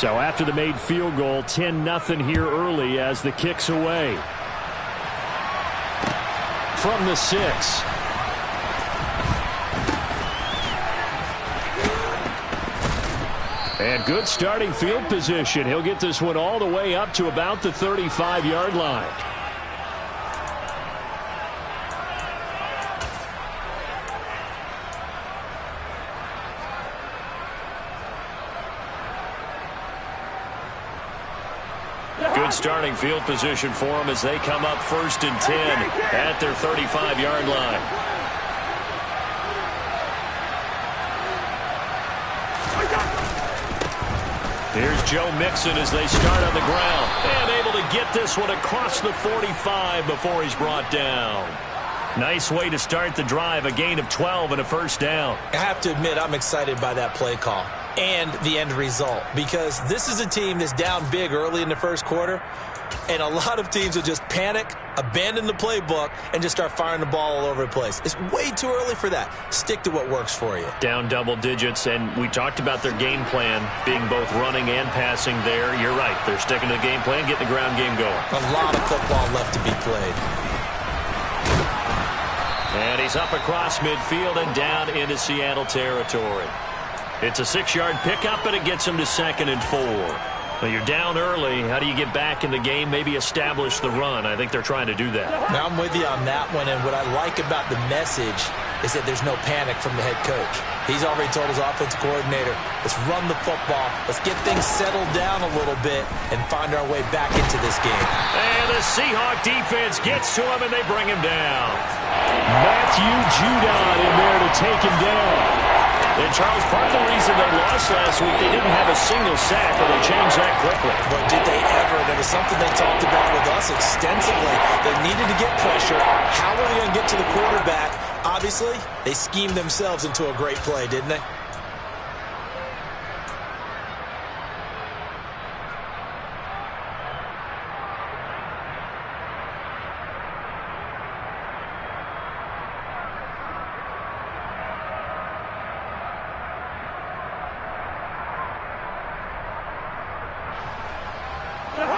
So after the made field goal, 10-0 here early as the kick's away. From the 6. And good starting field position. He'll get this one all the way up to about the 35-yard line. Good starting field position for them as they come up 1st and 10 at their 35-yard line. Here's Joe Mixon as they start on the ground. And able to get this one across the 45 before he's brought down. Nice way to start the drive, a gain of 12 and a first down. I have to admit, I'm excited by that play call and the end result, because this is a team that's down big early in the first quarter, and a lot of teams will just panic, abandon the playbook, and just start firing the ball all over the place. It's way too early for that. Stick to what works for you. Down double digits, and we talked about their game plan being both running and passing there. You're right. They're sticking to the game plan, getting the ground game going. A lot of football left to be played. And he's up across midfield and down into Seattle territory. It's a 6-yard pickup, and it gets him to 2nd and 4. Well, you're down early. How do you get back in the game, maybe establish the run? I think they're trying to do that. Now, I'm with you on that one, and what I like about the message is that there's no panic from the head coach. He's already told his offensive coordinator, let's run the football, let's get things settled down a little bit, and find our way back into this game. And the Seahawks defense gets to him, and they bring him down. Matthew Judon in there to take him down. And, Charles, part of the reason they lost last week, they didn't have a single sack, but they changed that quickly. But did they ever? That was something they talked about with us extensively. They needed to get pressure. How are they going to get to the quarterback? Obviously, they schemed themselves into a great play, didn't they?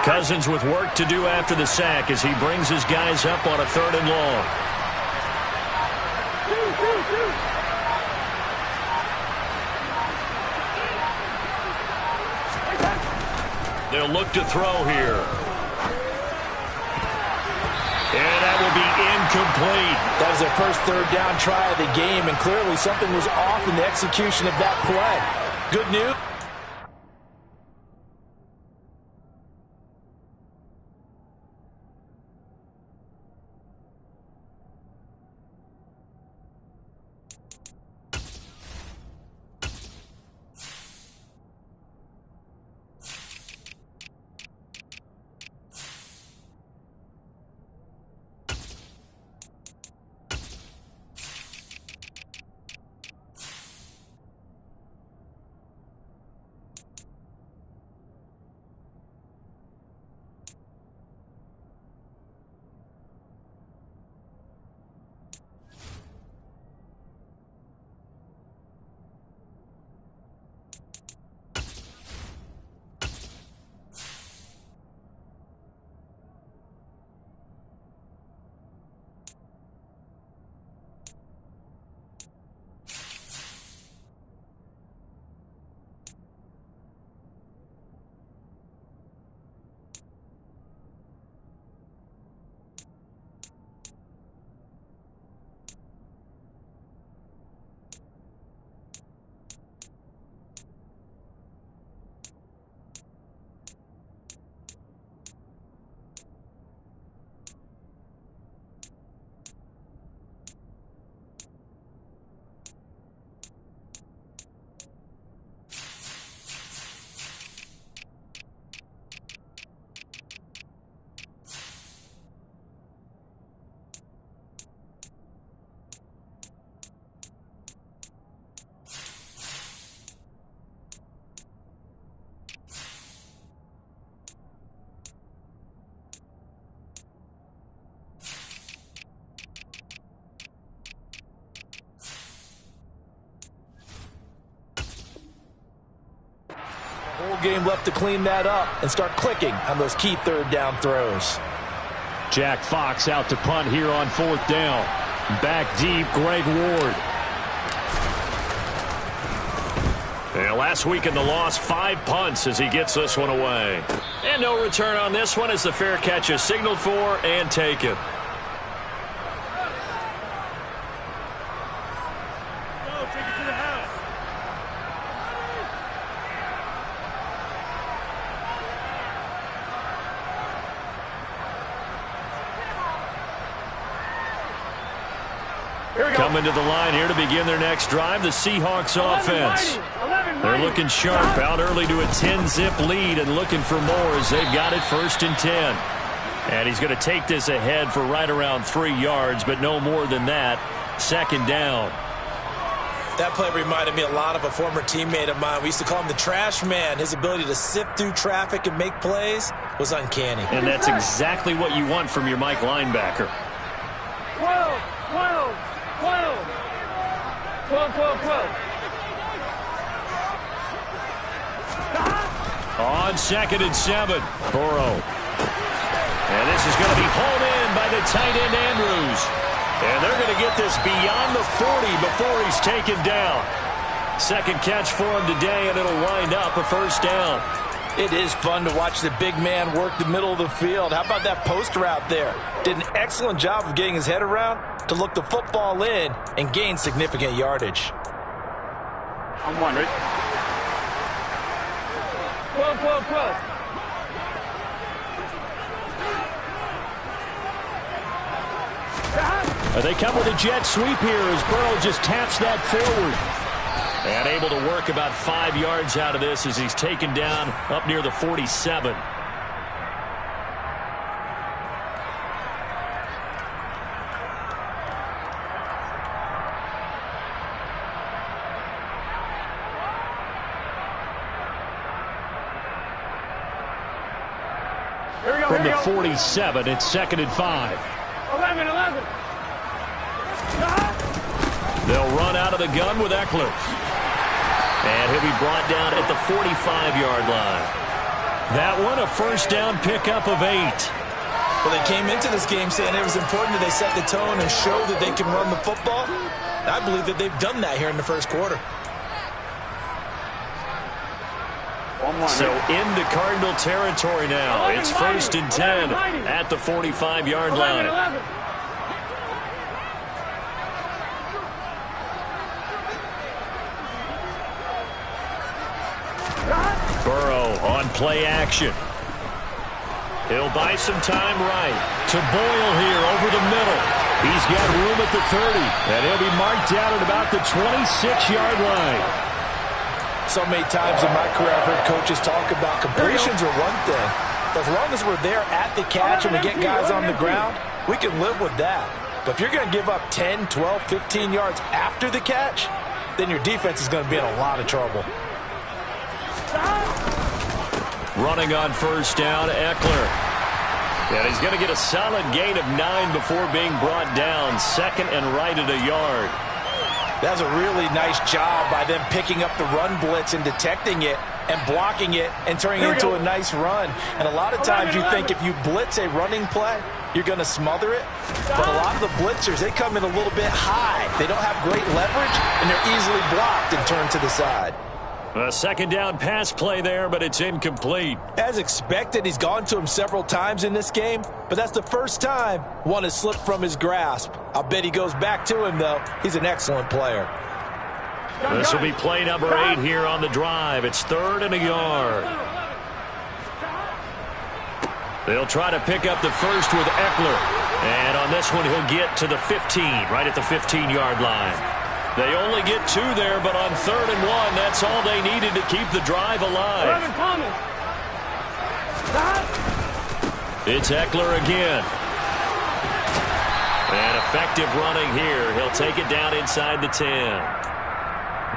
Cousins with work to do after the sack as he brings his guys up on a 3rd and long. They'll look to throw here. And that will be incomplete. That was their first 3rd down try of the game, and clearly something was off in the execution of that play. Good news. game left to clean that up and start clicking on those key third down throws. Jack Fox out to punt here on 4th down. Back deep, Greg Ward. And last week in the loss, 5 punts as he gets this one away. And no return on this one as the fair catch is signaled for and taken. Coming to the line here to begin their next drive, the Seahawks offense. They're looking sharp, out early to a 10-zip lead and looking for more as they've got it 1st and 10. And he's going to take this ahead for right around 3 yards, but no more than that. 2nd down. That play reminded me a lot of a former teammate of mine. We used to call him the trash man. His ability to sift through traffic and make plays was uncanny. And that's exactly what you want from your Mike linebacker. 12, 12. 12. 12, 12, 12. On 2nd and 7, Burrow. And this is going to be hauled in by the tight end Andrews. And they're going to get this beyond the 40 before he's taken down. 2nd catch for him today, and it'll wind up a 1st down. It is fun to watch the big man work the middle of the field. How about that post route there? Did an excellent job of getting his head around to look the football in and gain significant yardage. I'm one, right? 12, 12, 12. They come with a jet sweep here as Burrow just taps that forward. And able to work about 5 yards out of this as he's taken down up near the 47. From the 47, it's 2nd and 5. 11, 11. They'll run out of the gun with Eckler. And he'll be brought down at the 45-yard line. That one, a 1st down pickup of 8. Well, they came into this game saying it was important that they set the tone and show that they can run the football. I believe that they've done that here in the 1st quarter. So into Cardinal territory now. It's 1st and 10 at the 45-yard line. 11. Burrow on play action. He'll buy some time right to Boyle here over the middle. He's got room at the 30, and he'll be marked down at about the 26-yard line. So many times in my career I've heard coaches talk about completions are one thing. But as long as we're there at the catch and we get guys on the ground, we can live with that. But if you're going to give up 10, 12, 15 yards after the catch, then your defense is going to be in a lot of trouble. Running on 1st down, Eckler. And he's going to get a solid gain of 9 before being brought down. 2nd and right at a yard. That was a really nice job by them picking up the run blitz and detecting it and blocking it and turning it into a nice run. And a lot of times you think if you blitz a running play, you're going to smother it. But a lot of the blitzers, they come in a little bit high. They don't have great leverage, and they're easily blocked and turned to the side. A 2nd down pass play there, but it's incomplete. As expected, he's gone to him several times in this game, but that's the first time one has slipped from his grasp. I'll bet he goes back to him, though. He's an excellent player. This will be play number 8 here on the drive. It's 3rd and a yard. They'll try to pick up the first with Eckler. And on this one, he'll get to the 15, right at the 15-yard line. They only get 2 there, but on 3rd and 1, that's all they needed to keep the drive alive. It's Eckler again. And effective running here. He'll take it down inside the 10.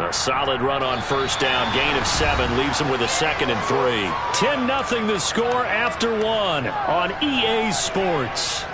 A solid run on 1st down. Gain of 7 leaves him with a 2nd and 3. 10-0 the score after 1 on EA Sports.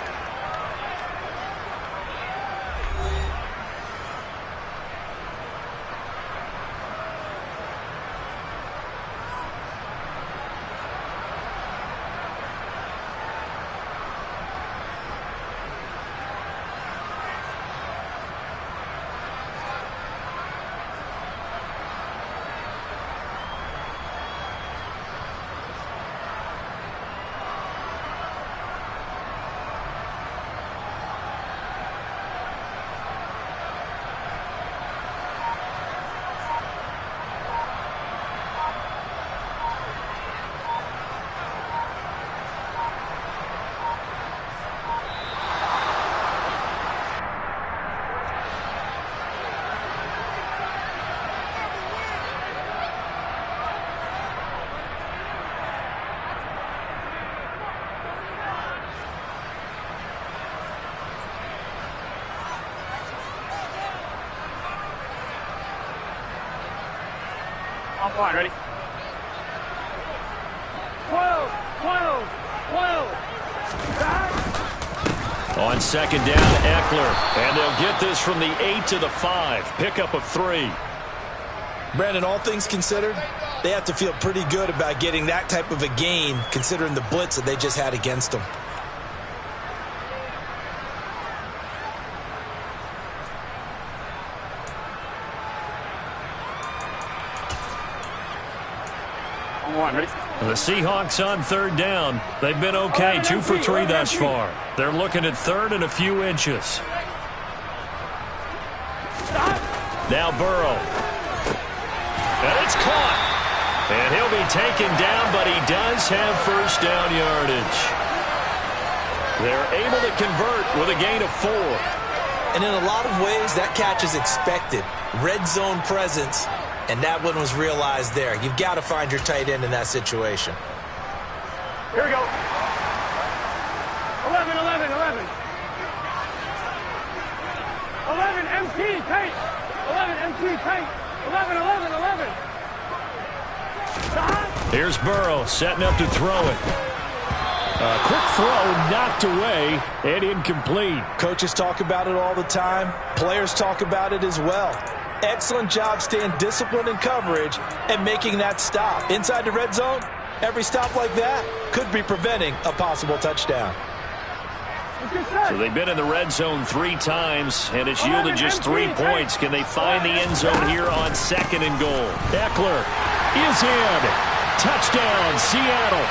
I'm fine. Ready? 12, 12, 12. Back. On second down, Eckler. And they'll get this from the 8 to the 5. Pickup of 3. Brandon, all things considered, they have to feel pretty good about getting that type of a gain considering the blitz that they just had against them. Ready? The Seahawks on third down. They've been okay, 2 for 3 thus far. They're looking at third and a few inches. Now Burrow. And it's caught. And he'll be taken down, but he does have first down yardage. They're able to convert with a gain of 4. And in a lot of ways, that catch is expected. Red zone presence. And that one was realized there. You've got to find your tight end in that situation. Here we go. 11, 11, 11. 11, MT, tight. 11, MT, tight. 11, 11, 11. Here's Burrow setting up to throw it. A quick throw knocked away and incomplete. Coaches talk about it all the time. Players talk about it as well. Excellent job staying disciplined in coverage and making that stop. Inside the red zone, every stop like that could be preventing a possible touchdown. So they've been in the red zone 3 times, and it's yielded just 3 points. Can they find the end zone here on second and goal? Eckler is in. Touchdown, Seattle.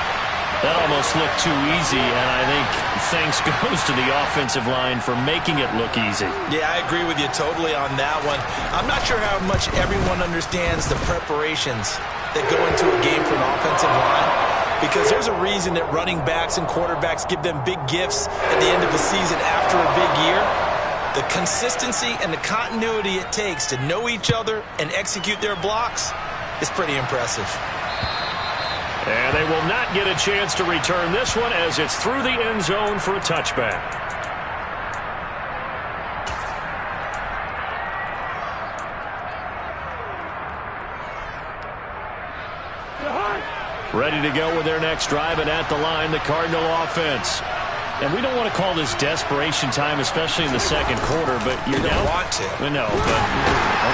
That almost looked too easy, and I think thanks goes to the offensive line for making it look easy. Yeah, I agree with you totally on that one. I'm not sure how much everyone understands the preparations that go into a game for an offensive line, because there's a reason that running backs and quarterbacks give them big gifts at the end of the season after a big year. The consistency and the continuity it takes to know each other and execute their blocks is pretty impressive. And they will not get a chance to return this one as it's through the end zone for a touchback. Ready to go with their next drive, and at the line, the Cardinal offense. And we don't want to call this desperation time, especially in the second quarter, but you're down. You don't want to. No, but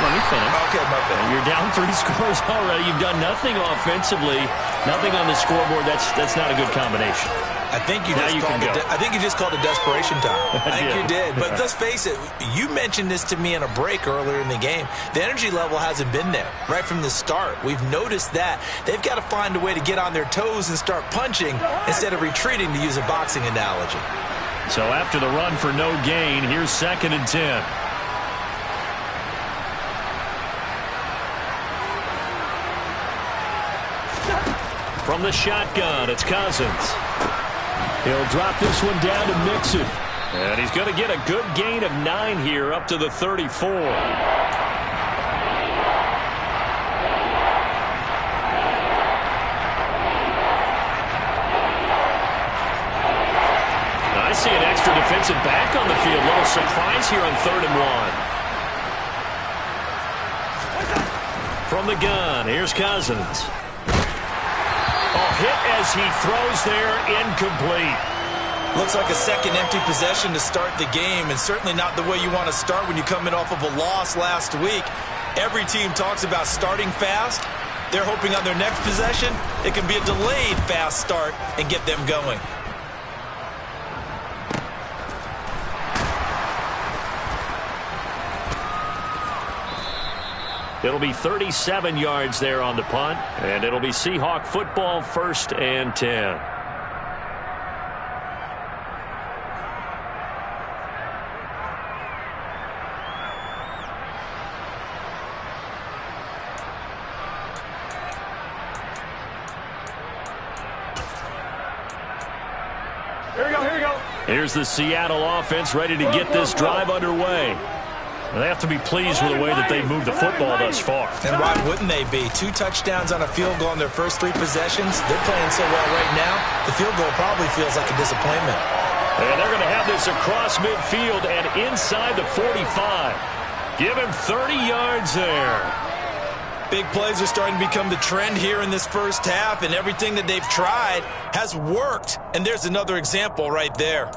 let me finish. Okay, my bad. You're down 3 scores already. You've done nothing offensively, nothing on the scoreboard. That's not a good combination. I think you just called it desperation time. I think you did. But let's face it, you mentioned this to me in a break earlier in the game. The energy level hasn't been there right from the start. We've noticed that. They've got to find a way to get on their toes and start punching instead of retreating, to use a boxing analogy. So after the run for no gain, here's second and 10. From the shotgun, it's Cousins. He'll drop this one down to Mixon. And he's going to get a good gain of 9 here up to the 34. I see an extra defensive back on the field. Little surprise here on 3rd and 1. From the gun, here's Cousins. Hit as he throws there, incomplete. Looks like a second empty possession to start the game, and certainly not the way you want to start when you're coming off of a loss last week. Every team talks about starting fast. They're hoping on their next possession it can be a delayed fast start and get them going. It'll be 37 yards there on the punt, and it'll be Seahawk football, 1st and 10. Here we go, here we go. Here's the Seattle offense ready to get this drive underway. They have to be pleased with the way that they've moved the football thus far. And why wouldn't they be? 2 touchdowns on a field goal in their first 3 possessions. They're playing so well right now, the field goal probably feels like a disappointment. And they're going to have this across midfield and inside the 45. Give him 30 yards there. Big plays are starting to become the trend here in this first half, and everything that they've tried has worked. And there's another example right there.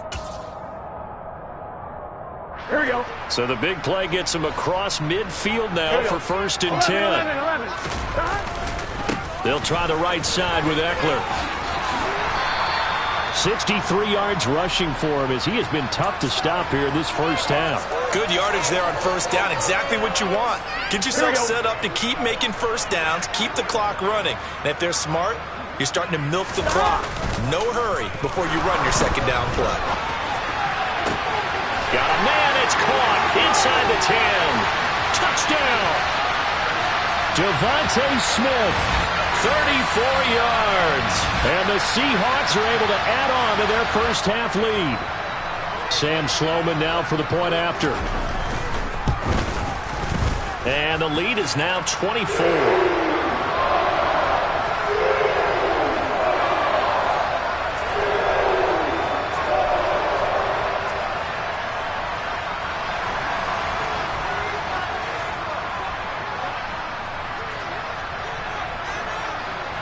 Here we go. So the big play gets him across midfield now for 1st and 10. 11. They'll try the right side with Eckler. 63 yards rushing for him as he has been tough to stop here in this first half. Good yardage there on first down. Exactly what you want. Get yourself set up to keep making first downs, keep the clock running. And if they're smart, you're starting to milk the clock. No hurry before you run your second down play. Got a man. It's caught inside the 10. Touchdown. Devontae Smith, 34 yards. And the Seahawks are able to add on to their first half lead. Sam Sloman now for the point after. And the lead is now 24.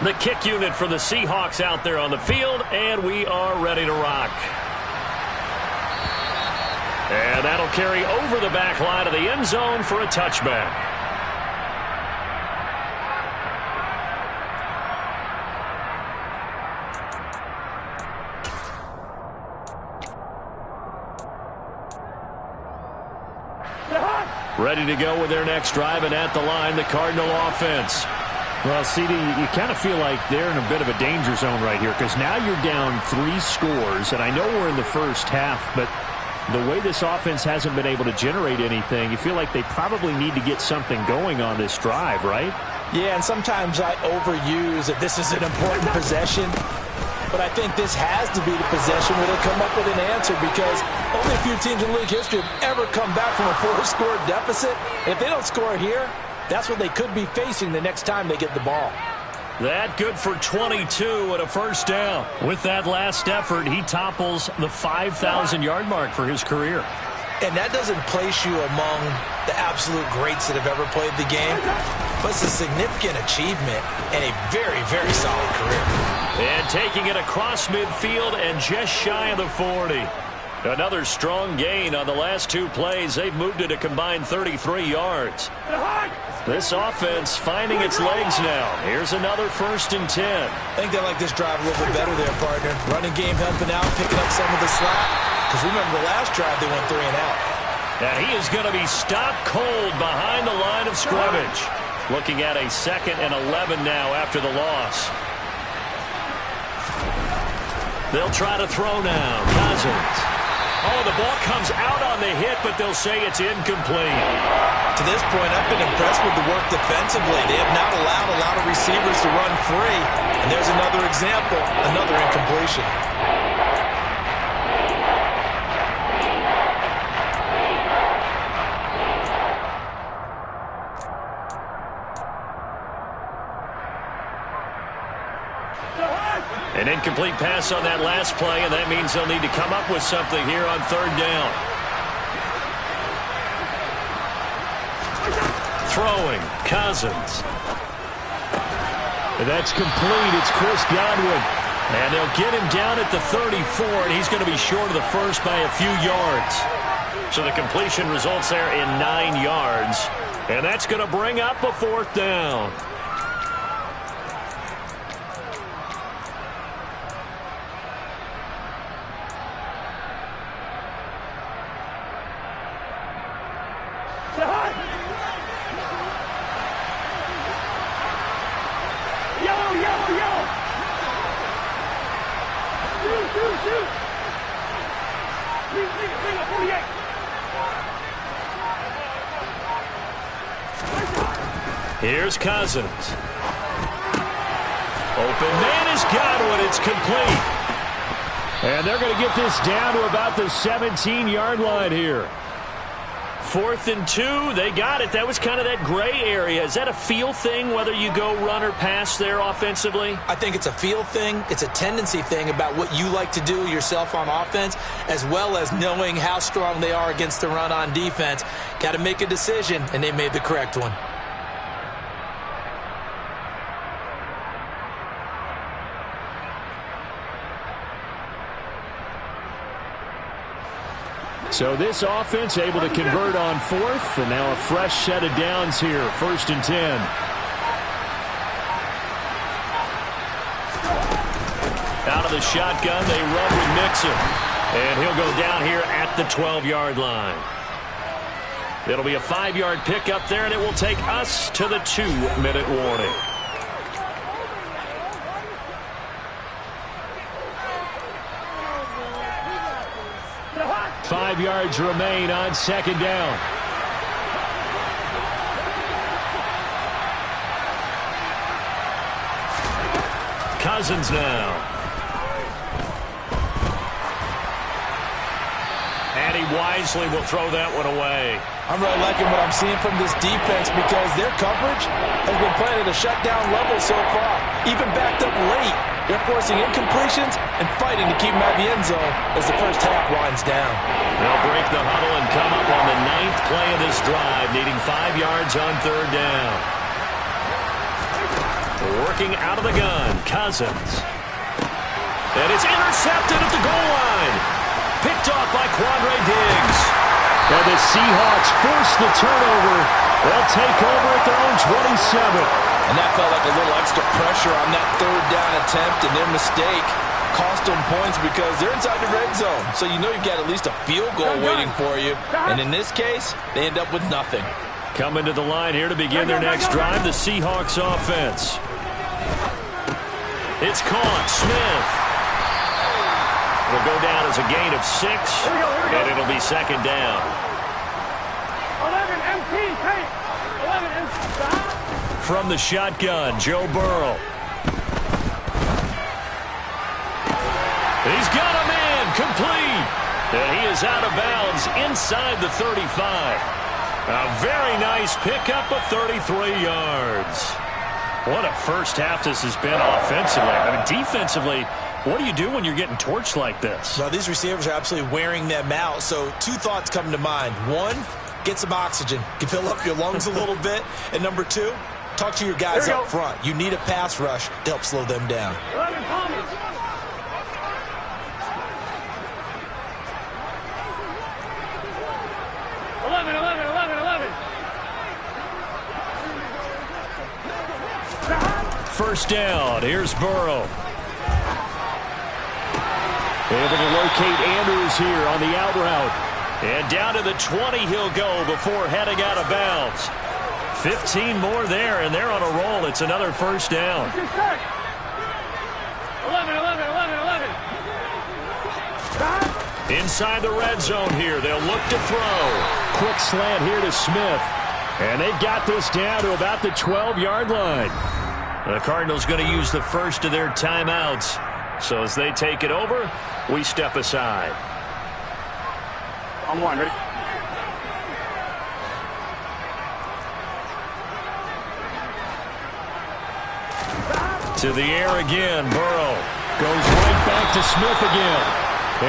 The kick unit for the Seahawks out there on the field, and we are ready to rock. And that'll carry over the back line of the end zone for a touchback. Ready to go with their next drive, and at the line, the Cardinal offense. Well, CD, you kind of feel like they're in a bit of a danger zone right here because now you're down 3 scores, and I know we're in the first half, but the way this offense hasn't been able to generate anything, you feel like they probably need to get something going on this drive, right? Yeah, and sometimes I overuse that this is an important possession, but I think this has to be the possession where they come up with an answer because only a few teams in league history have ever come back from a 4-score deficit. And if they don't score here, that's what they could be facing the next time they get the ball. That good for 22 and a first down. With that last effort, he topples the 5,000-yard mark for his career. And that doesn't place you among the absolute greats that have ever played the game, but it's a significant achievement and a very, very solid career. And taking it across midfield and just shy of the 40. Another strong gain on the last 2 plays. They've moved it a combined 33 yards. This offense finding its legs now. Here's another 1st and 10. I think they like this drive a little bit better there, partner. Running game helping out, picking up some of the slack. Because remember the last drive, they went 3 and out. And he is going to be stopped cold behind the line of scrimmage. Looking at a 2nd and 11 now after the loss. They'll try to throw now. Cousins. Oh, the ball comes out on the hit, but they'll say it's incomplete. To this point, I've been impressed with the work defensively. They have not allowed a lot of receivers to run free. And there's another example, another incompletion. An incomplete pass on that last play, and that means they'll need to come up with something here on 3rd down. Throwing, Cousins. And that's complete. It's Chris Godwin. And they'll get him down at the 34, and he's going to be short of the first by a few yards. So the completion results there in 9 yards. And that's going to bring up a 4th down. Here's Cousins. Open man is Godwin. It's complete. And they're going to get this down to about the 17-yard line here. 4th and 2. They got it. That was kind of that gray area. Is that a feel thing, whether you go run or pass there offensively? I think it's a feel thing. It's a tendency thing about what you like to do yourself on offense, as well as knowing how strong they are against the run on defense. Got to make a decision, and they made the correct one. So this offense able to convert on fourth, and now a fresh set of downs here, 1st and 10. Out of the shotgun, they run with Mixon. And he'll go down here at the 12-yard line. It'll be a 5-yard pickup there, and it will take us to the 2-minute warning. Five yards remain on 2nd down. Cousins now. And he wisely will throw that one away. I'm really liking what I'm seeing from this defense because their coverage has been playing at a shutdown level so far. Even backed up late, they're forcing incompletions and fighting to keep them out of the end zone as the first half winds down. They'll break the huddle and come up on the 9th play of this drive, needing 5 yards on 3rd down. Working out of the gun, Cousins. And it's intercepted at the goal line. Picked off by Quandre Diggs. And the Seahawks force the turnover. They'll take over at their own 27. And that felt like a little extra pressure on that 3rd down attempt, and their mistake cost them points because they're inside the red zone. So you know you've got at least a field goal waiting for you. And in this case, they end up with nothing. Coming to the line here to begin their next drive, the Seahawks offense. It's caught. Smith. It'll go down as a gain of 6, and it'll be 2nd down. 11 MT, take. 11 MT, stop. From the shotgun, Joe Burrow. He's got a man, complete. And he is out of bounds inside the 35. A very nice pickup of 33 yards. What a first half this has been offensively. I mean, defensively, what do you do when you're getting torched like this? Well, these receivers are absolutely wearing them out. So 2 thoughts come to mind. 1, get some oxygen. You fill up your lungs a little bit. And number 2, talk to your guys up front. You need a pass rush to help slow them down. 11 Thomas. First down. Here's Burrow. Able to locate Andrews here on the out route. And down to the 20 he'll go before heading out of bounds. 15 more there, and they're on a roll. It's another first down. 11. Inside the red zone here. They'll look to throw. Quick slant here to Smith. And they've got this down to about the 12-yard line. The Cardinals going to use the first of their timeouts. So as they take it over, we step aside. On 1, ready? To the air again, Burrow. Goes right back to Smith again.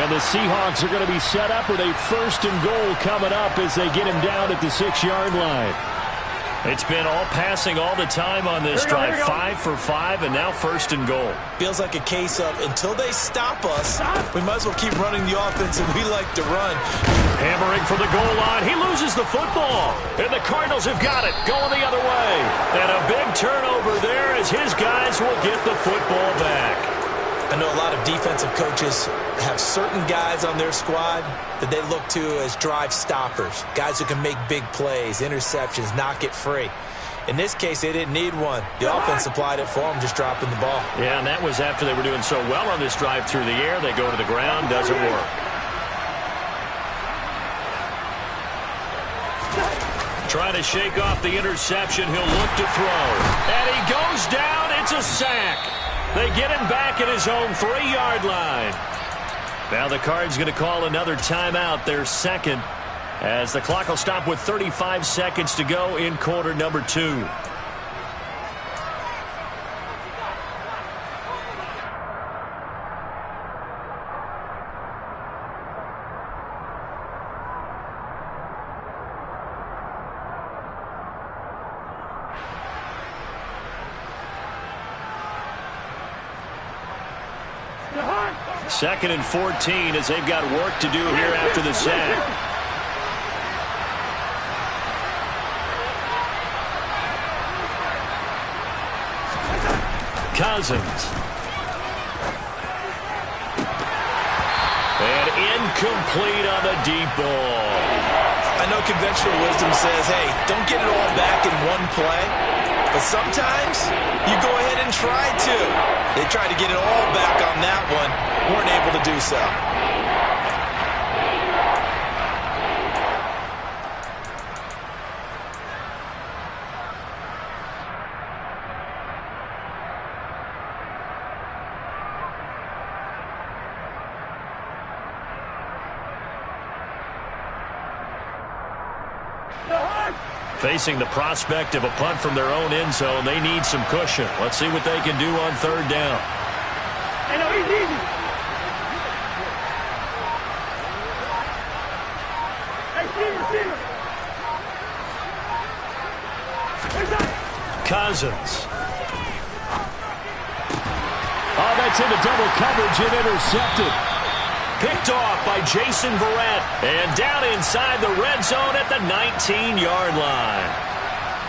And the Seahawks are going to be set up with a 1st and goal coming up as they get him down at the 6-yard line. It's been all passing all the time on this drive. 5 for 5, and now 1st and goal. Feels like a case of until they stop us, we might as well keep running the offense, and we like to run. Hammering for the goal line. He loses the football. And the Cardinals have got it, going the other way. And a big turnover there as his guys will get the football back. I know a lot of defensive coaches have certain guys on their squad that they look to as drive stoppers, guys who can make big plays, interceptions, knock it free. In this case, they didn't need one. The offense supplied it for them, just dropping the ball. Yeah, and that was after they were doing so well on this drive through the air. They go to the ground, doesn't work. Trying to shake off the interception, he'll look to throw. And he goes down, it's a sack. They get him back at his own 3-yard line. Now the Cards going to call another timeout, their 2nd, as the clock will stop with 35 seconds to go in quarter number 2. 2nd and 14 as they've got work to do here after the sack. Cousins. And incomplete on the deep ball. I know conventional wisdom says, hey, don't get it all back in one play. But sometimes you go ahead and try to. They tried to get it all back on that one. Weren't able to do so. Facing the prospect of a punt from their own end zone, they need some cushion. Let's see what they can do on 3rd down. Hey, no, he's easy. Hey, receiver. Cousins. Oh, that's into double coverage and intercepted. Picked off by Jason Verrett. And down inside the red zone at the 19-yard line.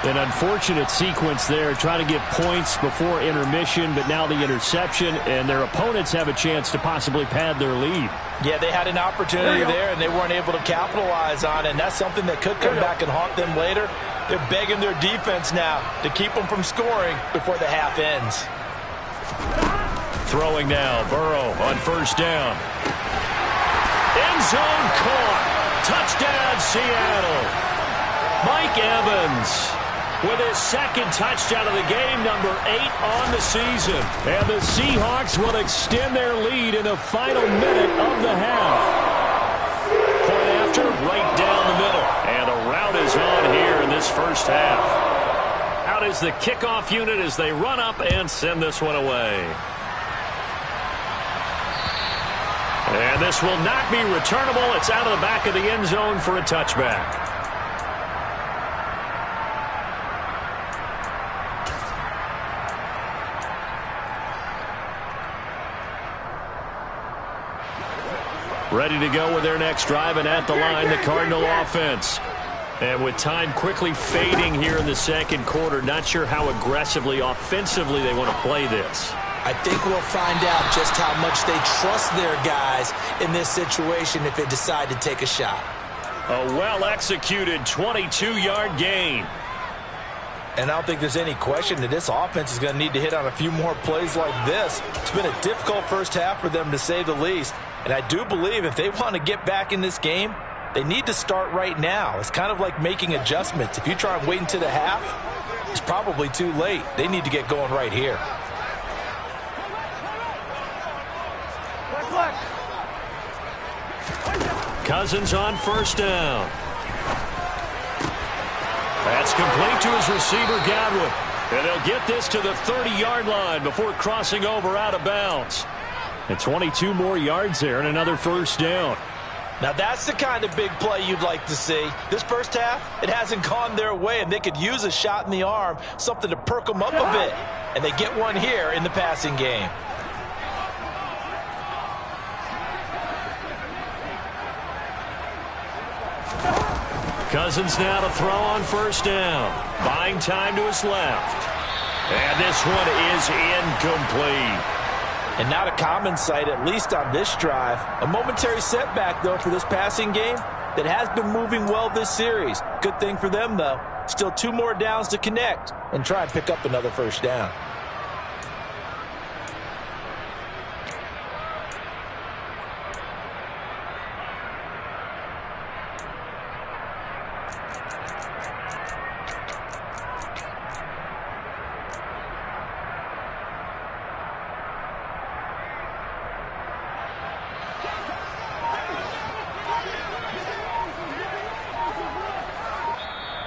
An unfortunate sequence there, trying to get points before intermission, but now the interception, and their opponents have a chance to possibly pad their lead. Yeah, they had an opportunity there, and they weren't able to capitalize on it, and that's something that could come back and haunt them later. They're begging their defense now to keep them from scoring before the half ends. Throwing now, Burrow on 1st down. End zone caught. Touchdown, Seattle. Mike Evans with his 2nd touchdown of the game, number 8 on the season. And the Seahawks will extend their lead in the final minute of the half. Point after, right down the middle. And a rout is on here in this first half. Out is the kickoff unit as they run up and send this one away. And this will not be returnable. It's out of the back of the end zone for a touchback. Ready to go with their next drive, and at the line, the Cardinal offense. And with time quickly fading here in the 2nd quarter, not sure how aggressively, offensively they want to play this. I think we'll find out just how much they trust their guys in this situation if they decide to take a shot. A well-executed 22-yard gain. And I don't think there's any question that this offense is going to need to hit on a few more plays like this. It's been a difficult first half for them, to say the least. And I do believe if they want to get back in this game, they need to start right now. It's kind of like making adjustments. If you try and wait until the half, it's probably too late. They need to get going right here. Cousins on 1st down. That's complete to his receiver, Godwin. And they'll get this to the 30-yard line before crossing over out of bounds. And 22 more yards there and another 1st down. Now that's the kind of big play you'd like to see. This first half, it hasn't gone their way, and they could use a shot in the arm, something to perk them up a bit. And they get one here in the passing game. Cousins now to throw on 1st down. Buying time to his left. And this one is incomplete. And not a common sight, at least on this drive. A momentary setback, though, for this passing game that has been moving well this series. Good thing for them, though. Still 2 more downs to connect and try and pick up another 1st down.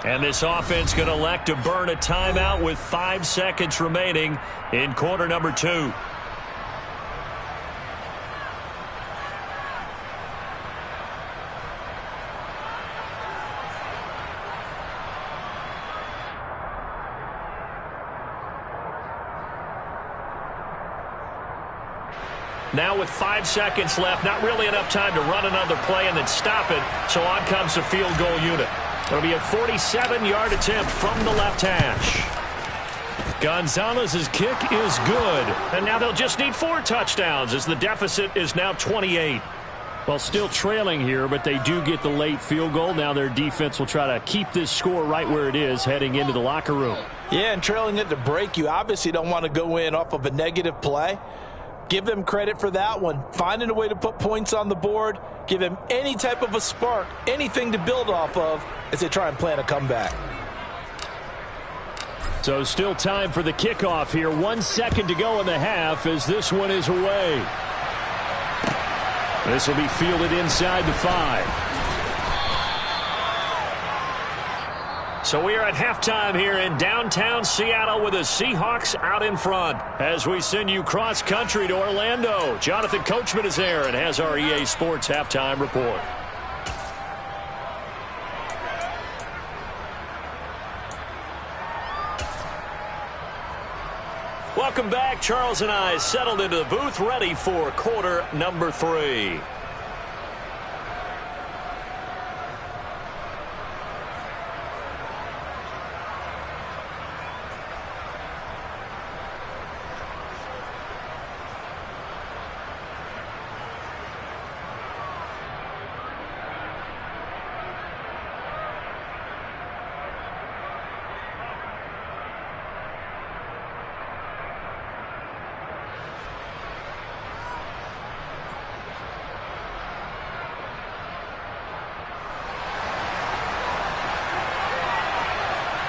And this offense going to elect to burn a timeout with 5 seconds remaining in quarter number 2. Now with 5 seconds left, not really enough time to run another play and then stop it, so on comes the field goal unit. It'll be a 47-yard attempt from the left hash. Gonzalez's kick is good. And now they'll just need 4 touchdowns as the deficit is now 28. Well, still trailing here, but they do get the late field goal. Now their defense will try to keep this score right where it is heading into the locker room. Yeah, and trailing it to break, you obviously don't want to go in off of a negative play. Give them credit for that one. Finding a way to put points on the board. Give them any type of a spark, anything to build off of as they try and plan a comeback. So still time for the kickoff here. 1 second to go in the half as this one is away. This will be fielded inside the 5. So we are at halftime here in downtown Seattle with the Seahawks out in front. As we send you cross-country to Orlando, Jonathan Coachman is there and has our EA Sports halftime report. Welcome back. Charles and I settled into the booth, ready for quarter number 3.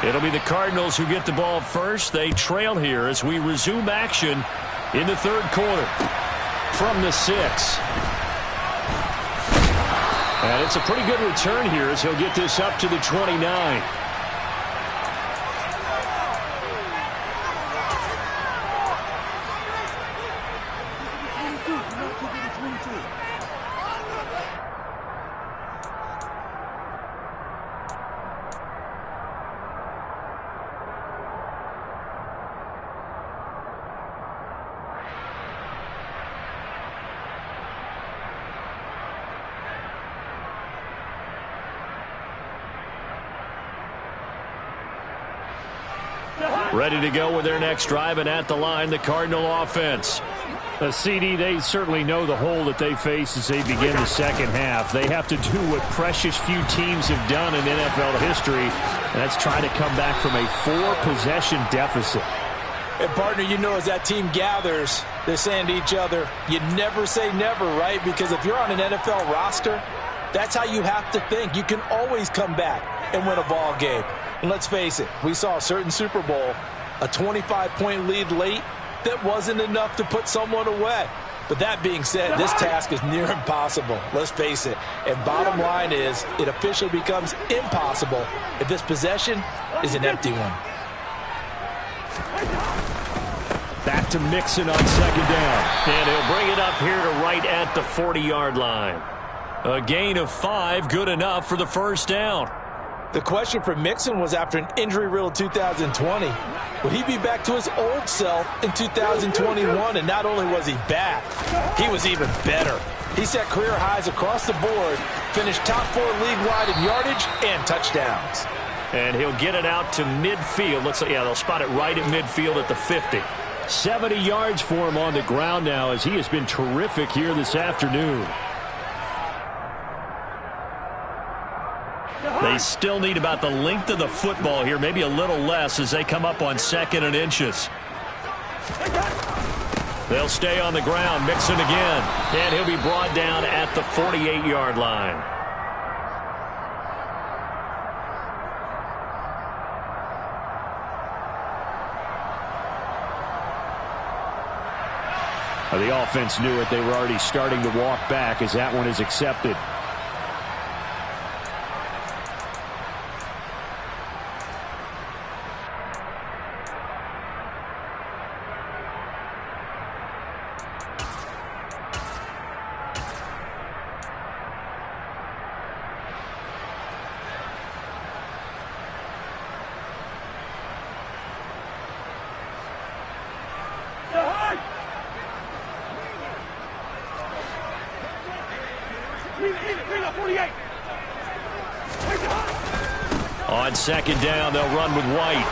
It'll be the Cardinals who get the ball first. They trail here as we resume action in the third quarter from the 6. And it's a pretty good return here as he'll get this up to the 29. Ready to go with their next drive, and at the line, the Cardinal offense. The CD, they certainly know the hole that they face as they begin the second half. They have to do what precious few teams have done in NFL history, and that's try to come back from a 4-possession deficit. And, partner, you know as that team gathers, they're saying to each other, you never say never, right? Because if you're on an NFL roster, that's how you have to think. You can always come back and win a ball game. And let's face it, we saw a certain Super Bowl, a 25-point lead late, that wasn't enough to put someone away. But that being said, this task is near impossible. Let's face it. And bottom line is, it officially becomes impossible if this possession is an empty one. Back to Mixon on second down. And he'll bring it up here to right at the 40-yard line. A gain of 5, good enough for the first down. The question for Mixon was after an injury-riddled 2020, would he be back to his old self in 2021? And not only was he back, he was even better. He set career highs across the board, finished top 4 league-wide in yardage and touchdowns. And he'll get it out to midfield. Looks like, yeah, they'll spot it right at midfield at the 50. 70 yards for him on the ground now as he has been terrific here this afternoon. They still need about the length of the football here, maybe a little less as they come up on 2nd and inches. They'll stay on the ground. Mixon again. And he'll be brought down at the 48-yard line. The offense knew it. They were already starting to walk back as that one is accepted. Leave it. Bring up 48. On second down, they'll run with White.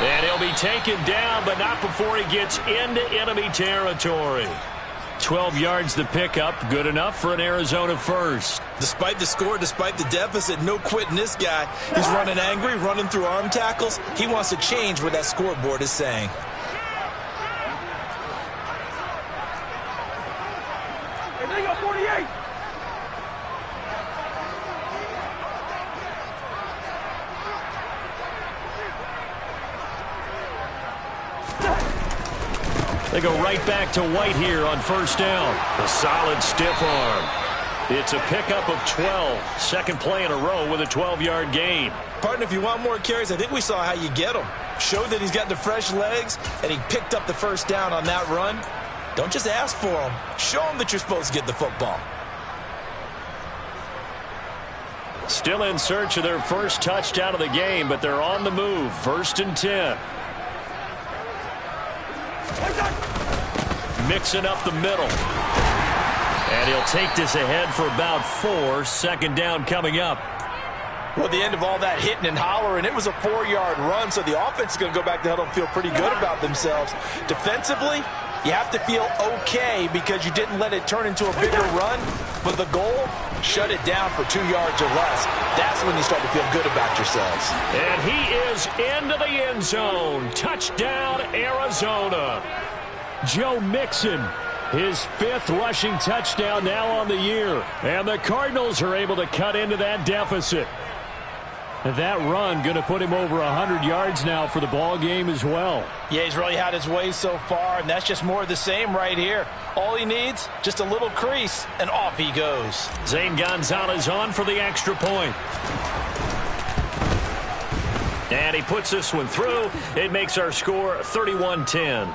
And he'll be taken down, but not before he gets into enemy territory. 12 yards the pickup, good enough for an Arizona first. Despite the score, despite the deficit, no quitting this guy. He's running angry, running through arm tackles. He wants to change what that scoreboard is saying. Bring up 48. They go right back to White here on first down. A solid stiff arm. It's a pickup of 12. Second play in a row with a 12-yard gain. Partner, if you want more carries, I think we saw how you get him. Showed that he's got the fresh legs, and he picked up the first down on that run. Don't just ask for him. Show him that you're supposed to get the football. Still in search of their first touchdown of the game, but they're on the move. First and 10. Mixing up the middle. And he'll take this ahead for about 4. Second down coming up. Well, at the end of all that hitting and hollering, it was a 4-yard run, so the offense is going to go back to huddle and feel pretty good about themselves. Defensively, you have to feel okay because you didn't let it turn into a bigger run, but the goal, shut it down for 2 yards or less. That's when you start to feel good about yourselves. And he is into the end zone. Touchdown, Arizona. Joe Mixon, his 5th rushing touchdown now on the year. And the Cardinals are able to cut into that deficit. And that run going to put him over 100 yards now for the ball game as well. Yeah, he's really had his way so far, and that's just more of the same right here. All he needs, just a little crease, and off he goes. Zane Gonzalez on for the extra point. And he puts this one through. It makes our score 31-10.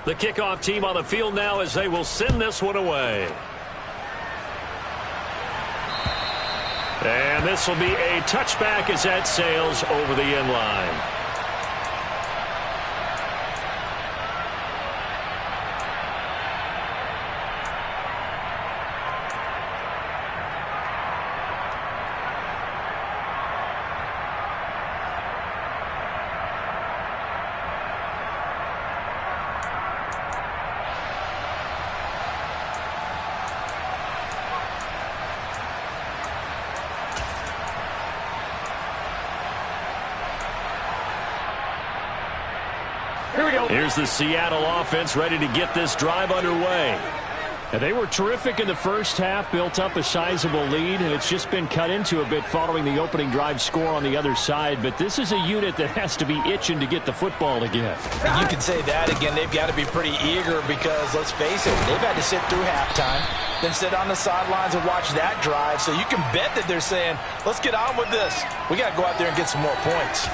The kickoff team on the field now as they will send this one away. And this will be a touchback as that sails over the end line. Here's the Seattle offense ready to get this drive underway. And they were terrific in the first half, built up a sizable lead, and it's just been cut into a bit following the opening drive score on the other side. But this is a unit that has to be itching to get the football again. You can say that again. They've got to be pretty eager because, let's face it, they've had to sit through halftime, then sit on the sidelines and watch that drive. So you can bet that they're saying, let's get on with this. We got to go out there and get some more points.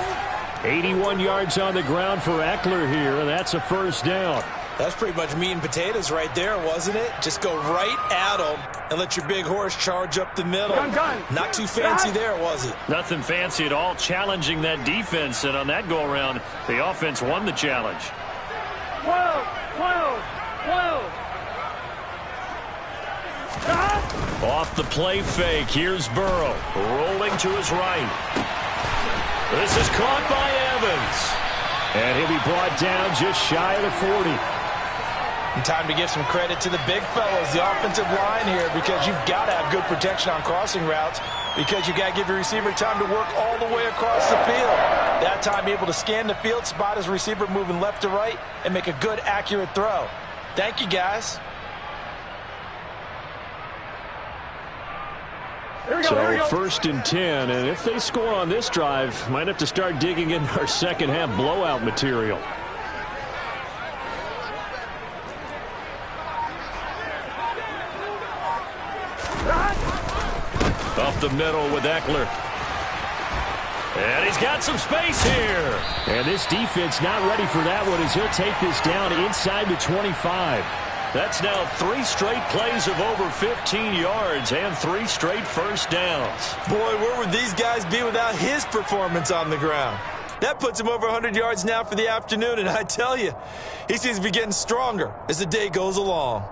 81 yards on the ground for Eckler here, and that's a first down. That's pretty much meat and potatoes right there, wasn't it? Just go right at them and let your big horse charge up the middle. Not too fancy there, was it? Nothing fancy at all, challenging that defense. And on that go-around, the offense won the challenge. 12. Off the play fake, here's Burrow, rolling to his right. This is caught by Evans. And he'll be brought down just shy of the 40. And time to give some credit to the big fellas, the offensive line here, because you've got to have good protection on crossing routes because you've got to give your receiver time to work all the way across the field. That time, be able to scan the field, spot his receiver moving left to right, and make a good, accurate throw. Thank you, guys. So first and 10, and if they score on this drive, might have to start digging in our second half blowout material. Up the middle with Eckler. And he's got some space here. And this defense not ready for that one as he'll take this down inside the 25. That's now 3 straight plays of over 15 yards and 3 straight first downs. Boy, where would these guys be without his performance on the ground? That puts him over 100 yards now for the afternoon, and I tell you, he seems to be getting stronger as the day goes along.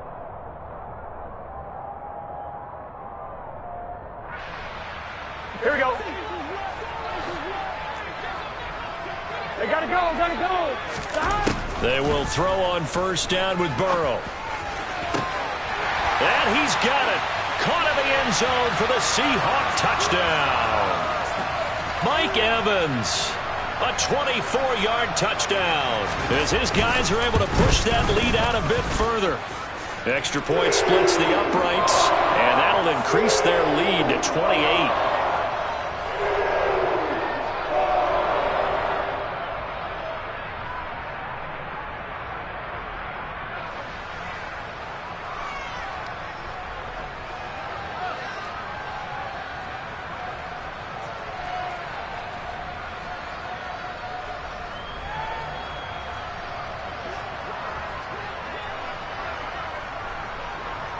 Here we go. They gotta go. They will throw on first down with Burrow. And he's got it. Caught in the end zone for the Seahawks touchdown. Mike Evans, a 24-yard touchdown, as his guys are able to push that lead out a bit further. Extra point splits the uprights, and that'll increase their lead to 28.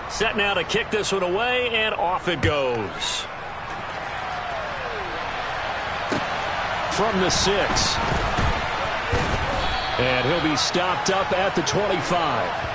Set now to kick this one away, and off it goes. From the 6. And he'll be stopped up at the 25.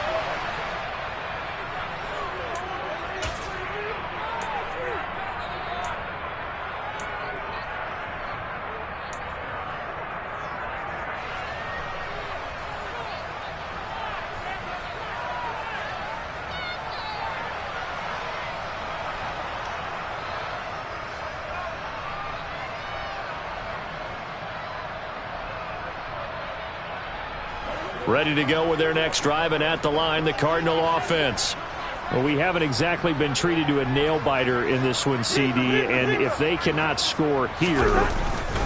Ready to go with their next drive, and at the line, the Cardinal offense. Well, we haven't exactly been treated to a nail-biter in this one, CD, and if they cannot score here,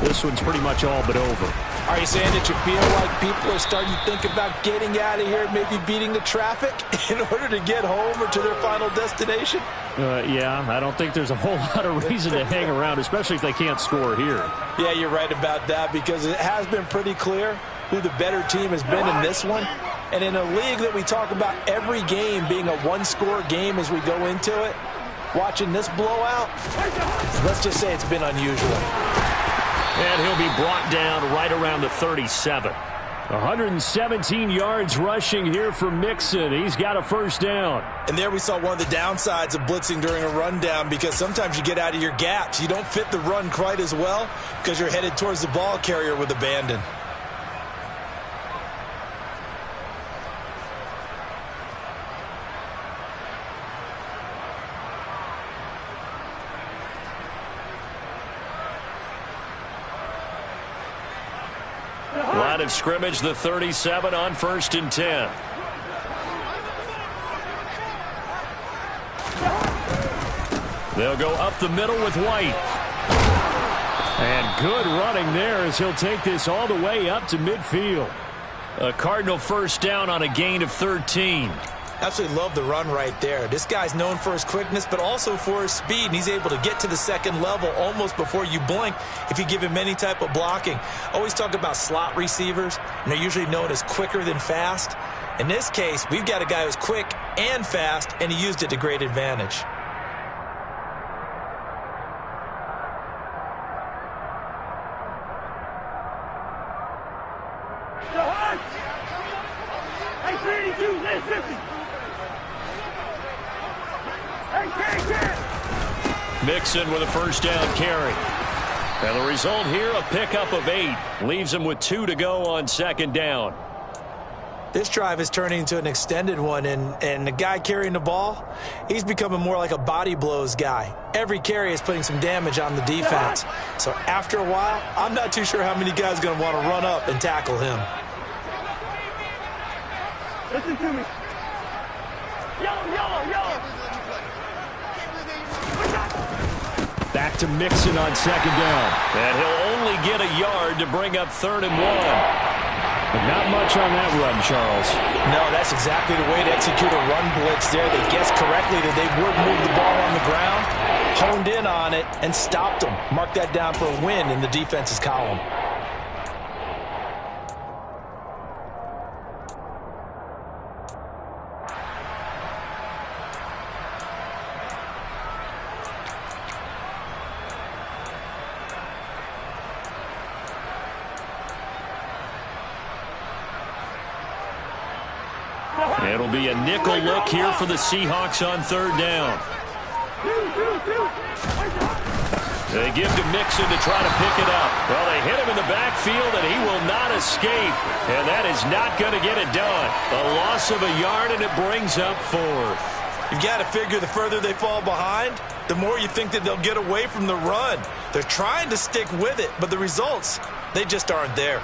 this one's pretty much all but over. Are you saying that you feel like people are starting to think about getting out of here, maybe beating the traffic in order to get home or to their final destination? Yeah, I don't think there's a whole lot of reason to hang around, especially if they can't score here. Yeah, you're right about that, because it has been pretty clear who the better team has been in this one. And in a league that we talk about every game being a one-score game as we go into it, watching this blowout, let's just say it's been unusual. And he'll be brought down right around the 37. 117 yards rushing here for Mixon. He's got a first down. And there we saw one of the downsides of blitzing during a rundown, because sometimes you get out of your gaps. You don't fit the run quite as well because you're headed towards the ball carrier with abandon. Line of scrimmage, the 37 on 1st and 10. They'll go up the middle with White. And good running there as he'll take this all the way up to midfield. A Cardinal first down on a gain of 13. Absolutely love the run right there. This guy's known for his quickness, but also for his speed, and he's able to get to the second level almost before you blink if you give him any type of blocking. Always talk about slot receivers, and they're usually known as quicker than fast. In this case, we've got a guy who's quick and fast, and he used it to great advantage. Mixon with a first down carry. And the result here, a pickup of 8. Leaves him with 2 to go on 2nd down. This drive is turning into an extended one, and the guy carrying the ball, he's becoming more like a body blows guy. Every carry is putting some damage on the defense. So after a while, I'm not too sure how many guys are going to want to run up and tackle him. Listen to me. Yellow. Back to Mixon on 2nd down. And he'll only get a yard to bring up 3rd and 1. But not much on that run, Charles. No, that's exactly the way to execute a run blitz there. They guessed correctly that they would move the ball on the ground, honed in on it, and stopped them. Mark that down for a win in the defense's column. It'll be a nickel look here for the Seahawks on third down. They give to Mixon to try to pick it up. Well, they hit him in the backfield, and he will not escape. And that is not going to get it done. A loss of a yard, and it brings up fourth. You've got to figure the further they fall behind, the more you think that they'll get away from the run. They're trying to stick with it, but the results, they just aren't there.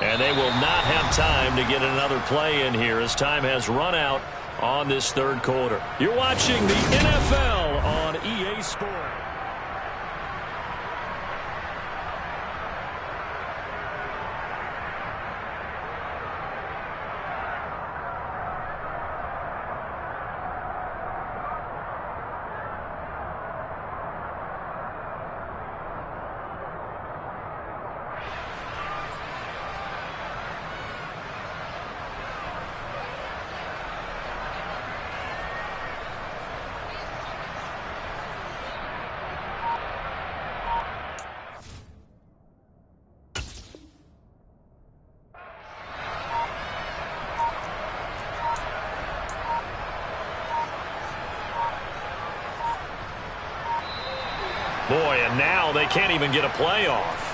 And they will not have time to get another play in here as time has run out on this third quarter. You're watching the NFL on EA Sports. Boy, and now they can't even get a play off.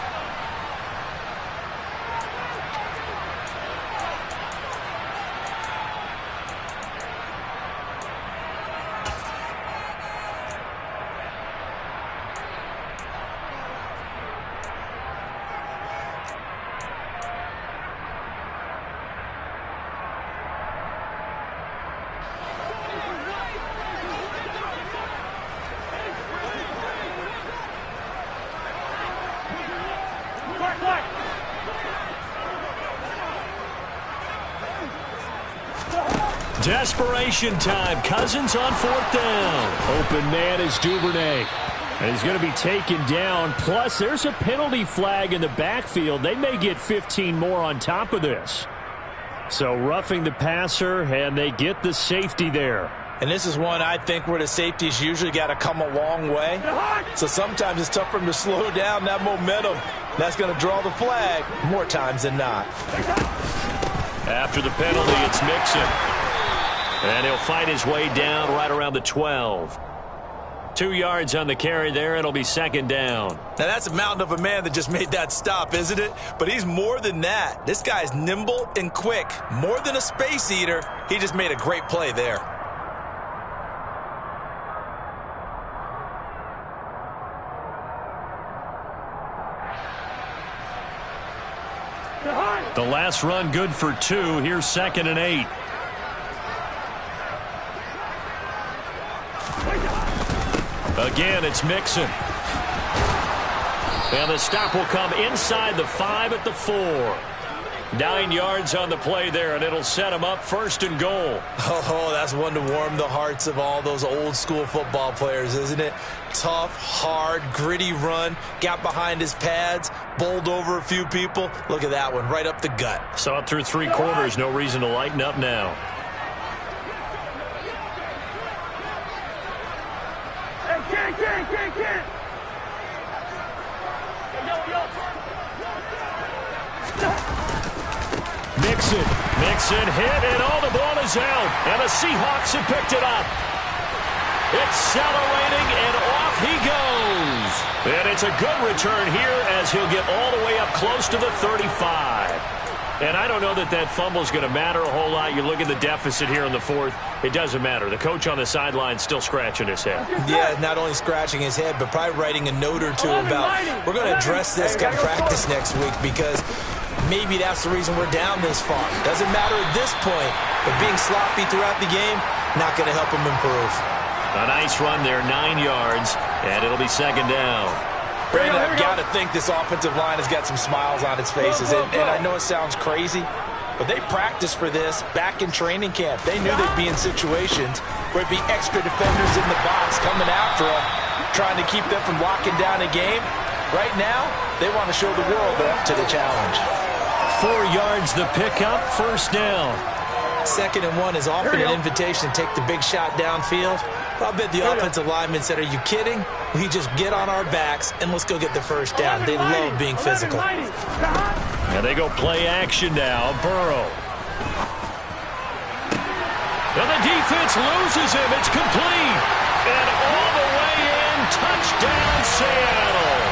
Desperation time. Cousins on fourth down. Open man is Duvernay. And he's going to be taken down. Plus, there's a penalty flag in the backfield. They may get 15 more on top of this. So roughing the passer, and they get the safety there. And this is one I think where the safety's usually got to come a long way. So sometimes it's tough for him to slow down that momentum. That's going to draw the flag more times than not. After the penalty, it's Mixon. And he'll fight his way down right around the 12. 2 yards on the carry there. It'll be second down. Now, that's a mountain of a man that just made that stop, isn't it? But he's more than that. This guy's nimble and quick. More than a space eater. He just made a great play there. The last run good for 2. Here's 2nd and 8. Again, it's Mixon. And the stop will come inside the 5 at the 4. 9 yards on the play there, and it'll set him up 1st and goal. Oh, that's one to warm the hearts of all those old school football players, isn't it? Tough, hard, gritty run. Got behind his pads, bowled over a few people. Look at that one, right up the gut. Saw it through 3 quarters. No reason to lighten up now. Mixon hit, and the ball is out. And the Seahawks have picked it up. Accelerating, and off he goes. And it's a good return here as he'll get all the way up close to the 35. And I don't know that that fumble is going to matter a whole lot. You look at the deficit here in the 4th. It doesn't matter. The coach on the sideline still scratching his head. Yeah, not only scratching his head, but probably writing a note or two about, we're going to address this come practice next week because maybe that's the reason we're down this far. Doesn't matter at this point, but being sloppy throughout the game, not going to help him improve. A nice run there, 9 yards, and it'll be 2nd down. Brandon, I've got to think this offensive line has got some smiles on its faces. And I know it sounds crazy, but they practiced for this back in training camp. They knew they'd be in situations where it'd be extra defenders in the box coming after them, trying to keep them from locking down a game. Right now, They want to show the world they're up to the challenge. 4 yards the pickup, first down. 2nd and 1 is often an invitation to take the big shot downfield. I'll bet the offensive lineman said, are you kidding? We just get on our backs and let's go get the first down. They love being physical. And they go play action now. Burrow. And the defense loses him. It's complete. And all the way in, touchdown Seattle.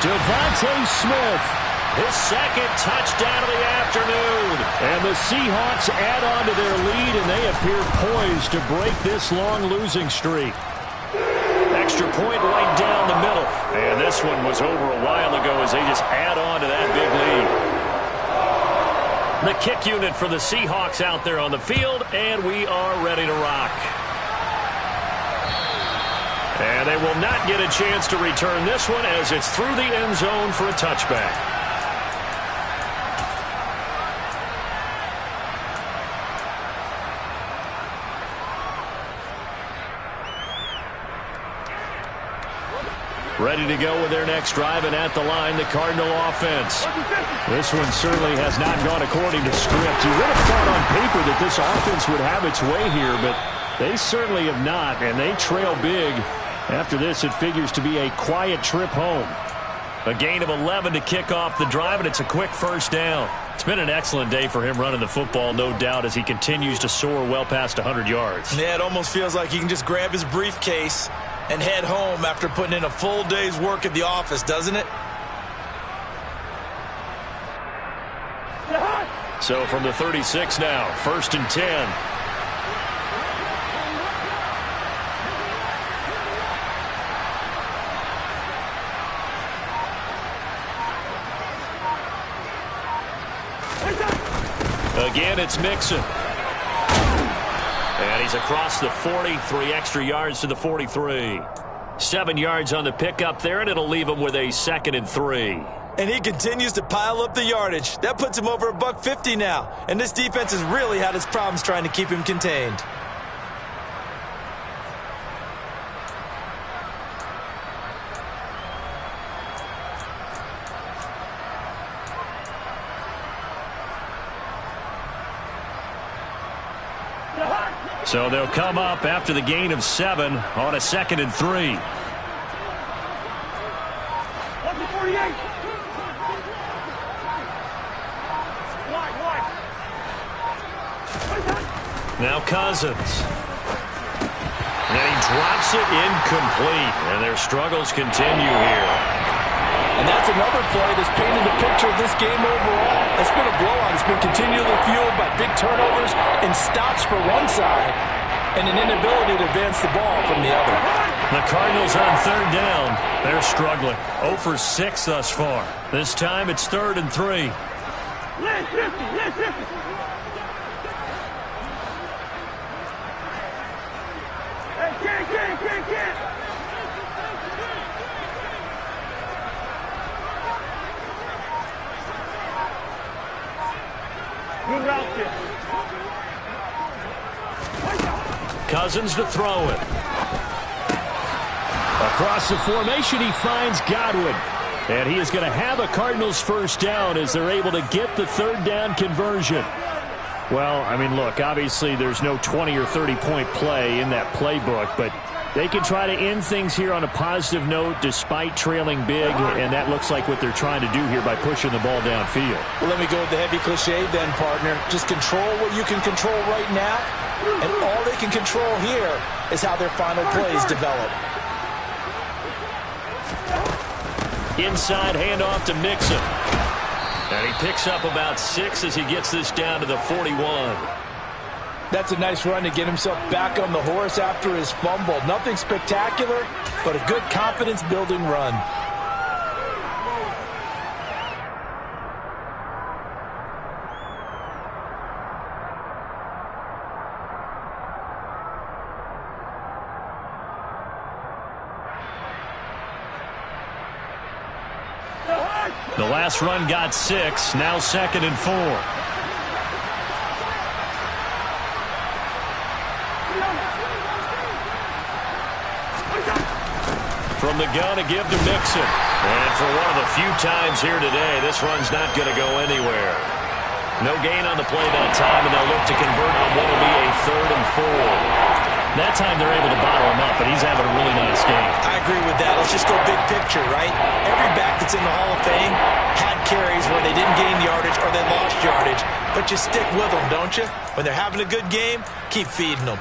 Devontae Smith. His 2nd touchdown of the afternoon. And the Seahawks add on to their lead, and they appear poised to break this long losing streak. Extra point right down the middle. And this one was over a while ago as they just add on to that big lead. The kick unit for the Seahawks out there on the field, and we are ready to rock. And they will not get a chance to return this one as it's through the end zone for a touchback. Ready to go with their next drive, and at the line, the Cardinal offense. This one certainly has not gone according to script. You would have thought on paper that this offense would have its way here, but they certainly have not, and they trail big. After this, it figures to be a quiet trip home. A gain of 11 to kick off the drive, and it's a quick first down. It's been an excellent day for him running the football, no doubt, as he continues to soar well past 100 yards. Yeah, it almost feels like he can just grab his briefcase and head home after putting in a full day's work at the office, doesn't it? So from the 36 now, 1st and 10. Again, it's Mixon. And he's across the 40, 3 extra yards to the 43. 7 yards on the pickup there, and it'll leave him with a 2nd and 3. And he continues to pile up the yardage. That puts him over $150 now. And this defense has really had its problems trying to keep him contained. So they'll come up after the gain of 7 on a 2nd and 3. Now Cousins. And he drops it incomplete. And their struggles continue here. And that's another play that's painted the picture of this game overall. It's been a blowout. It's been continually fueled by big turnovers and stops for one side and an inability to advance the ball from the other. The Cardinals on 3rd down. They're struggling. 0 for 6 thus far. This time it's 3rd and 3. Cousins to throw it. Across the formation, he finds Godwin. And he is going to have a Cardinals first down as they're able to get the 3rd down conversion. Well, I mean, look, obviously there's no 20 or 30-point play in that playbook, but they can try to end things here on a positive note despite trailing big, and that looks like what they're trying to do here by pushing the ball downfield. Well, let me go with the heavy cliche then, partner. Just control what you can control right now, and all they can control here is how their final plays develop. Inside handoff to Mixon. And he picks up about 6 as he gets this down to the 41. That's a nice run to get himself back on the horse after his fumble. Nothing spectacular, but a good confidence-building run. The last run got 6, now 2nd and 4. From the gun, a give to Mixon. And for one of the few times here today, this run's not going to go anywhere. No gain on the play that time, and they'll look to convert on what will be a 3rd and 4. That time they're able to bottle him up, but he's having a really nice game. I agree with that. Let's just go big picture, right? Every back that's in the Hall of Fame had carries where they didn't gain yardage or they lost yardage, but you stick with them, don't you? When they're having a good game, keep feeding them.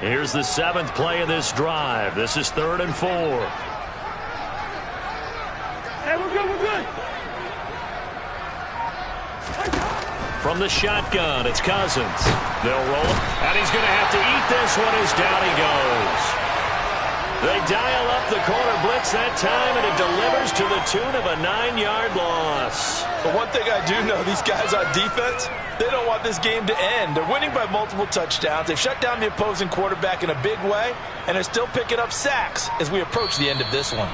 Here's the 7th play of this drive. This is 3rd and 4. Hey, we're good, we're good. From the shotgun, it's Cousins. They'll roll it, and he's going to have to eat this one as down he goes. They dial up the corner blitz that time, and it delivers to the tune of a 9-yard loss. But one thing I do know, these guys on defense, they don't want this game to end. They're winning by multiple touchdowns. They've shut down the opposing quarterback in a big way, and they're still picking up sacks as we approach the end of this one.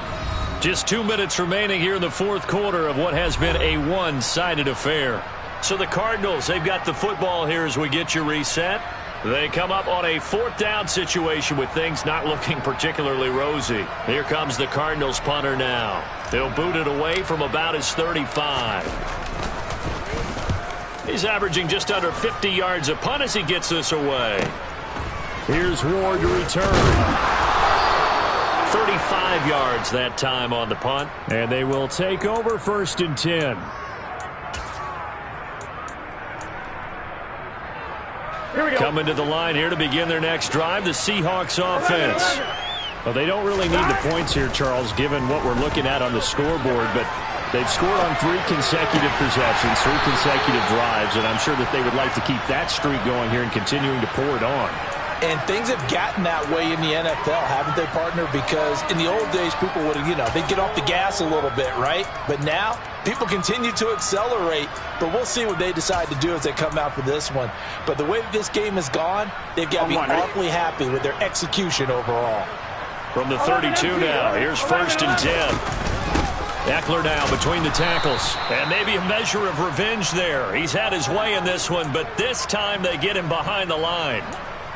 Just 2 minutes remaining here in the 4th quarter of what has been a one-sided affair. So the Cardinals, they've got the football here as we get you reset. They come up on a 4th down situation with things not looking particularly rosy. Here comes the Cardinals punter now. They'll boot it away from about his 35. He's averaging just under 50 yards a punt as he gets this away. Here's Ward to return. 35 yards that time on the punt. And they will take over 1st and 10. Coming to the line here to begin their next drive, the Seahawks offense. Well, they don't really need the points here, Charles, given what we're looking at on the scoreboard, but they've scored on 3 consecutive possessions, 3 consecutive drives, and I'm sure that they would like to keep that streak going here and continuing to pour it on. And things have gotten that way in the NFL, haven't they, partner? Because in the old days, people would, they'd get off the gas a little bit, right? But now, people continue to accelerate. But we'll see what they decide to do as they come out for this one. But the way that this game has gone, they've got to be awfully happy with their execution overall. From the 32 now, here's 1st and 10. Eckler now between the tackles. And maybe a measure of revenge there. He's had his way in this one, but this time they get him behind the line.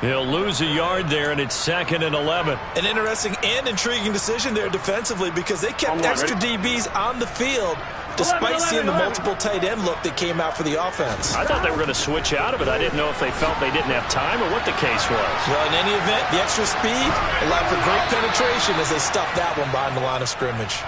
He'll lose a yard there, and it's 2nd and 11. An interesting and intriguing decision there defensively because they kept extra DBs on the field despite seeing the multiple tight end look that came out for the offense. I thought they were going to switch out of it. I didn't know if they felt they didn't have time or what the case was. Well, in any event, the extra speed allowed for great penetration as they stuffed that one behind the line of scrimmage.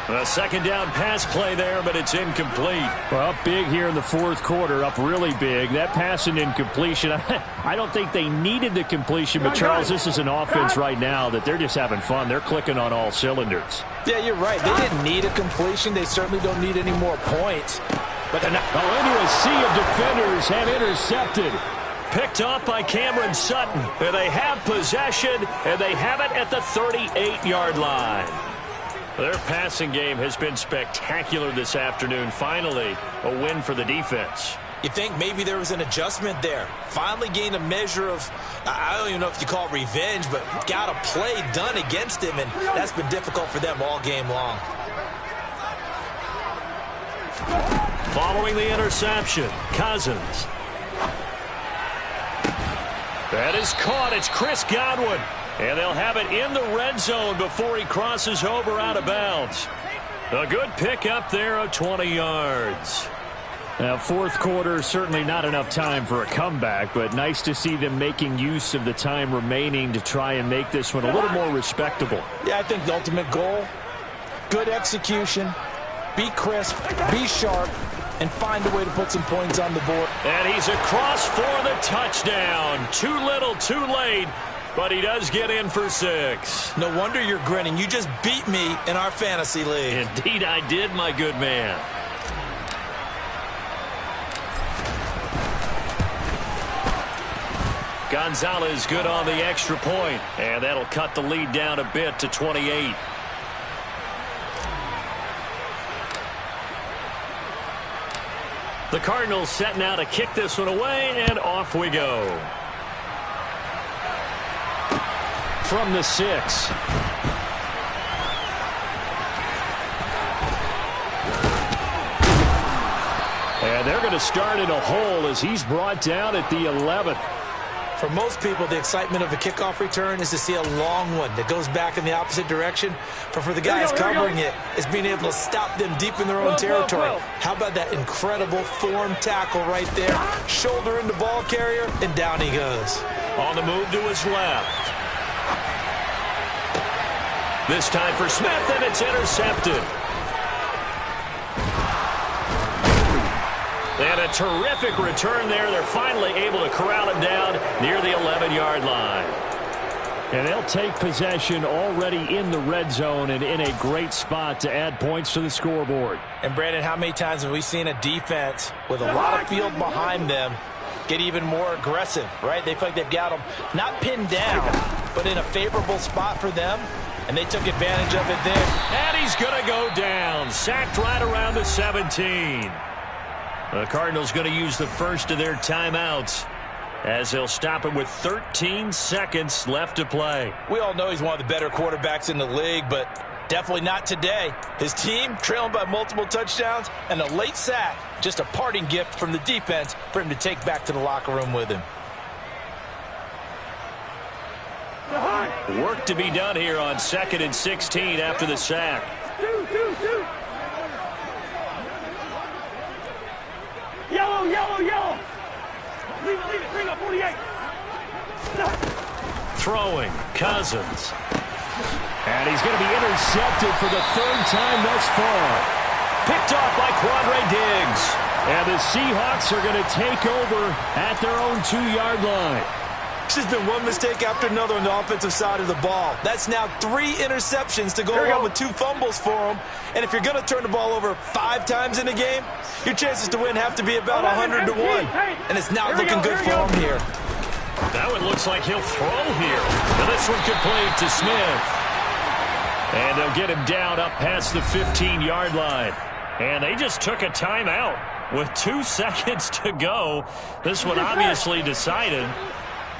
A 2nd down pass play there, but it's incomplete. Well, up big here in the 4th quarter, up really big. That pass and incompletion, I don't think they needed the completion, but Charles, this is an offense right now that they're just having fun. They're clicking on all cylinders. Yeah, you're right. They didn't need a completion. They certainly don't need any more points. But they're not. Into a sea of defenders and intercepted. Picked off by Cameron Sutton. And they have possession, and they have it at the 38-yard line. Their passing game has been spectacular this afternoon. Finally, a win for the defense. You think maybe there was an adjustment there. Finally gained a measure of, I don't even know if you call it revenge, but got a play done against him, and that's been difficult for them all game long. Following the interception, Cousins. That is caught. It's Chris Godwin. And they'll have it in the red zone before he crosses over out of bounds. A good pickup there of 20 yards. Now, 4th quarter, certainly not enough time for a comeback, but nice to see them making use of the time remaining to try and make this one a little more respectable. Yeah, I think the ultimate goal, good execution, be crisp, be sharp, and find a way to put some points on the board. And he's across for the touchdown. Too little, too late. But he does get in for 6. No wonder you're grinning. You just beat me in our fantasy league. Indeed I did, my good man. Gonzalez good on the extra point. And that'll cut the lead down a bit to 28. The Cardinals set now to kick this one away, and off we go. From the 6. And they're going to start in a hole as he's brought down at the 11. For most people, the excitement of a kickoff return is to see a long one that goes back in the opposite direction. But for the guys covering it, it's being able to stop them deep in their own territory. How about that incredible form tackle right there? Shoulder into ball carrier, and down he goes. On the move to his left. This time for Smith, and it's intercepted. And a terrific return there. They're finally able to corral him down near the 11-yard line. And they'll take possession already in the red zone and in a great spot to add points to the scoreboard. And, Brandon, how many times have we seen a defense with a lot of field behind them get even more aggressive, right? They feel like they've got them not pinned down, but in a favorable spot for them, and they took advantage of it then. And he's going to go down. Sacked right around the 17. The Cardinals going to use the first of their timeouts as they'll stop it with 13 seconds left to play. We all know he's one of the better quarterbacks in the league, but definitely not today. His team trailing by multiple touchdowns and a late sack. Just a parting gift from the defense for him to take back to the locker room with him. Work to be done here on 2nd and 16 after the sack. Yellow, yellow, yellow. Leave it, bring up 48. Throwing, Cousins. And he's going to be intercepted for the third time thus far. Picked off by Quandre Diggs. And the Seahawks are going to take over at their own 2-yard line. This has been one mistake after another on the offensive side of the ball. That's now 3 interceptions to go along with 2 fumbles for them. And if you're going to turn the ball over 5 times in a game, your chances to win have to be about 100 to 1. And it's not looking good for him here. That one looks like he'll throw here. And this one complete to Smith. And they'll get him down up past the 15-yard line. And they just took a timeout with 2 seconds to go. This one obviously decided.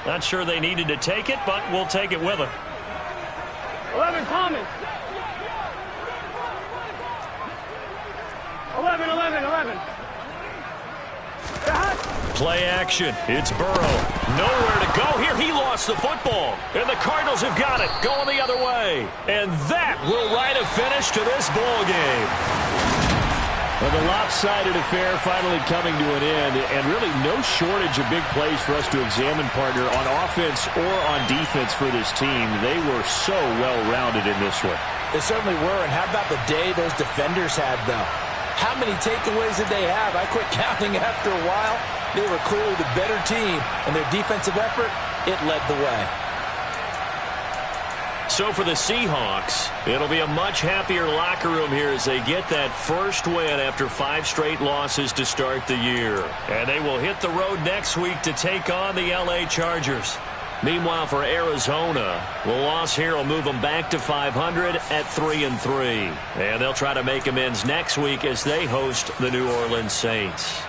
Not sure they needed to take it, but we'll take it with them. 11 common. 11. Play action. It's Burrow. Nowhere to go here. He lost the football. And the Cardinals have got it. Going the other way. And that will write a finish to this ball game. Well, the lopsided affair finally coming to an end, and really no shortage of big plays for us to examine, partner, on offense or on defense for this team. They were so well-rounded in this one. They certainly were, and how about the day those defenders had, though? How many takeaways did they have? I quit counting after a while. They were clearly the better team, and their defensive effort, it led the way. So for the Seahawks, it'll be a much happier locker room here as they get that first win after 5 straight losses to start the year. And they will hit the road next week to take on the LA Chargers. Meanwhile, for Arizona, the loss here will move them back to 500 at 3-3. And they'll try to make amends next week as they host the New Orleans Saints.